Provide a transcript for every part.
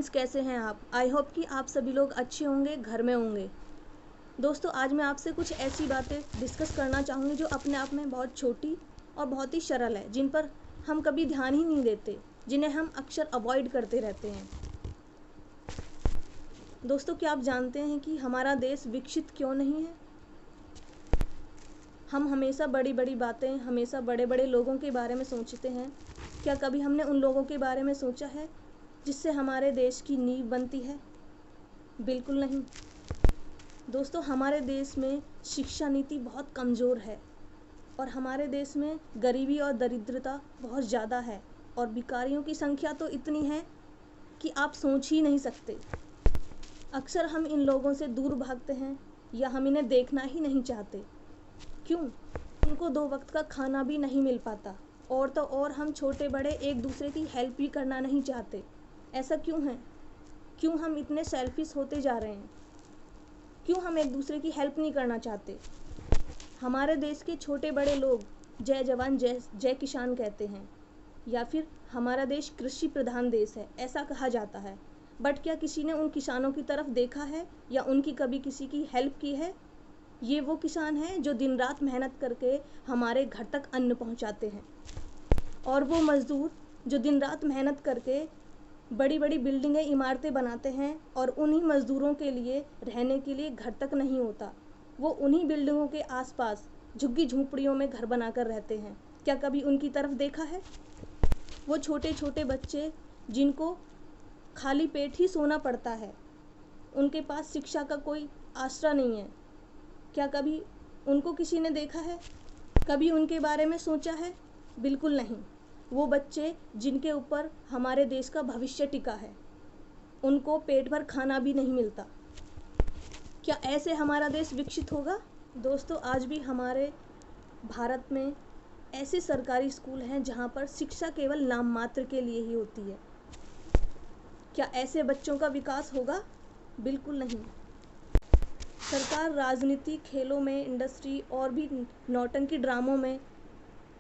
Friends, कैसे हैं आप? आई होप कि आप सभी लोग अच्छे होंगे, घर में होंगे। दोस्तों, आज मैं आपसे कुछ ऐसी बातें डिस्कस करना चाहूँगी जो अपने आप में बहुत छोटी और बहुत ही सरल है, जिन पर हम कभी ध्यान ही नहीं देते, जिन्हें हम अक्सर अवॉइड करते रहते हैं। दोस्तों, क्या आप जानते हैं कि हमारा देश विकसित क्यों नहीं है? हम हमेशा बड़ी बड़ी बातें, हमेशा बड़े बड़े लोगों के बारे में सोचते हैं। क्या कभी हमने उन लोगों के बारे में सोचा है जिससे हमारे देश की नींव बनती है? बिल्कुल नहीं। दोस्तों, हमारे देश में शिक्षा नीति बहुत कमज़ोर है और हमारे देश में गरीबी और दरिद्रता बहुत ज़्यादा है और भिखारियों की संख्या तो इतनी है कि आप सोच ही नहीं सकते। अक्सर हम इन लोगों से दूर भागते हैं या हम इन्हें देखना ही नहीं चाहते। क्यों? उनको 2 वक्त का खाना भी नहीं मिल पाता, और तो और हम छोटे बड़े एक दूसरे की हेल्प भी करना नहीं चाहते। ऐसा क्यों है? क्यों हम इतने सेल्फिश होते जा रहे हैं? क्यों हम एक दूसरे की हेल्प नहीं करना चाहते? हमारे देश के छोटे बड़े लोग जय जवान जय किसान कहते हैं, या फिर हमारा देश कृषि प्रधान देश है, ऐसा कहा जाता है। बट क्या किसी ने उन किसानों की तरफ देखा है या उनकी कभी किसी की हेल्प की है? ये वो किसान हैं जो दिन रात मेहनत करके हमारे घर तक अन्न पहुंचाते हैं, और वो मज़दूर जो दिन रात मेहनत करके बड़ी बड़ी बिल्डिंगें, इमारतें बनाते हैं, और उन्हीं मज़दूरों के लिए रहने के लिए घर तक नहीं होता। वो उन्हीं बिल्डिंगों के आसपास झुग्गी झोंपड़ियों में घर बनाकर रहते हैं। क्या कभी उनकी तरफ देखा है? वो छोटे छोटे बच्चे जिनको खाली पेट ही सोना पड़ता है, उनके पास शिक्षा का कोई आसरा नहीं है। क्या कभी उनको किसी ने देखा है? कभी उनके बारे में सोचा है? बिल्कुल नहीं। वो बच्चे जिनके ऊपर हमारे देश का भविष्य टिका है, उनको पेट भर खाना भी नहीं मिलता। क्या ऐसे हमारा देश विकसित होगा? दोस्तों, आज भी हमारे भारत में ऐसे सरकारी स्कूल हैं जहाँ पर शिक्षा केवल नाम मात्र के लिए ही होती है। क्या ऐसे बच्चों का विकास होगा? बिल्कुल नहीं। सरकार राजनीति, खेलों में, इंडस्ट्री और भी नौटंकी ड्रामों में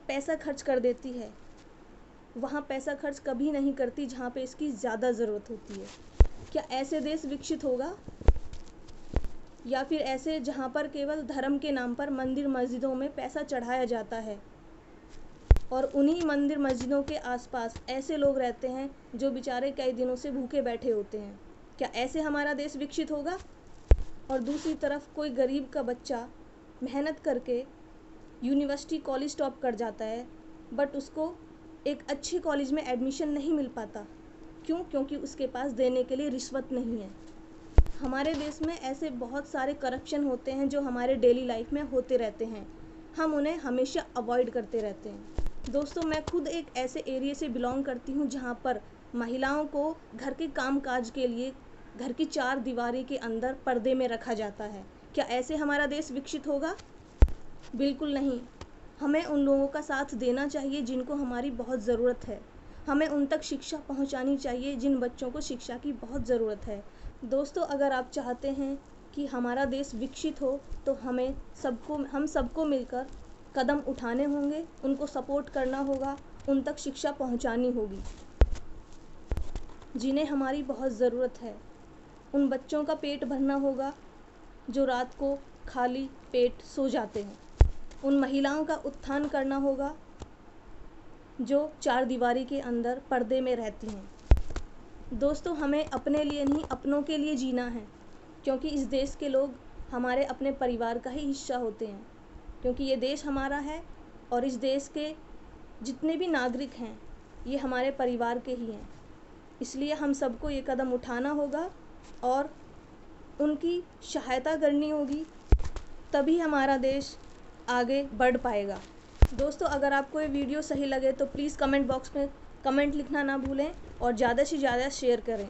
पैसा खर्च कर देती है। वहाँ पैसा खर्च कभी नहीं करती जहाँ पे इसकी ज़्यादा ज़रूरत होती है। क्या ऐसे देश विकसित होगा? या फिर ऐसे जहाँ पर केवल धर्म के नाम पर मंदिर मस्जिदों में पैसा चढ़ाया जाता है और उन्हीं मंदिर मस्जिदों के आसपास ऐसे लोग रहते हैं जो बेचारे कई दिनों से भूखे बैठे होते हैं? क्या ऐसे हमारा देश विकसित होगा? और दूसरी तरफ कोई गरीब का बच्चा मेहनत करके यूनिवर्सिटी, कॉलेज टॉप कर जाता है, बट उसको एक अच्छे कॉलेज में एडमिशन नहीं मिल पाता। क्यों? क्योंकि उसके पास देने के लिए रिश्वत नहीं है। हमारे देश में ऐसे बहुत सारे करप्शन होते हैं जो हमारे डेली लाइफ में होते रहते हैं। हम उन्हें हमेशा अवॉइड करते रहते हैं। दोस्तों, मैं खुद एक ऐसे एरिया से बिलोंग करती हूँ जहाँ पर महिलाओं को घर के काम काज के लिए घर की 4 दीवारी के अंदर पर्दे में रखा जाता है। क्या ऐसे हमारा देश विकसित होगा? बिल्कुल नहीं। हमें उन लोगों का साथ देना चाहिए जिनको हमारी बहुत ज़रूरत है। हमें उन तक शिक्षा पहुंचानी चाहिए जिन बच्चों को शिक्षा की बहुत ज़रूरत है। दोस्तों, अगर आप चाहते हैं कि हमारा देश विकसित हो तो हम सबको मिलकर कदम उठाने होंगे, उनको सपोर्ट करना होगा, उन तक शिक्षा पहुंचानी होगी जिन्हें हमारी बहुत ज़रूरत है। उन बच्चों का पेट भरना होगा जो रात को खाली पेट सो जाते हैं। उन महिलाओं का उत्थान करना होगा जो 4 दीवारी के अंदर पर्दे में रहती हैं। दोस्तों, हमें अपने लिए नहीं, अपनों के लिए जीना है, क्योंकि इस देश के लोग हमारे अपने परिवार का ही हिस्सा होते हैं। क्योंकि ये देश हमारा है और इस देश के जितने भी नागरिक हैं ये हमारे परिवार के ही हैं। इसलिए हम सबको ये कदम उठाना होगा और उनकी सहायता करनी होगी, तभी हमारा देश आगे बढ़ पाएगा। दोस्तों, अगर आपको ये वीडियो सही लगे तो प्लीज़ कमेंट बॉक्स में कमेंट लिखना ना भूलें और ज़्यादा से ज़्यादा शेयर करें।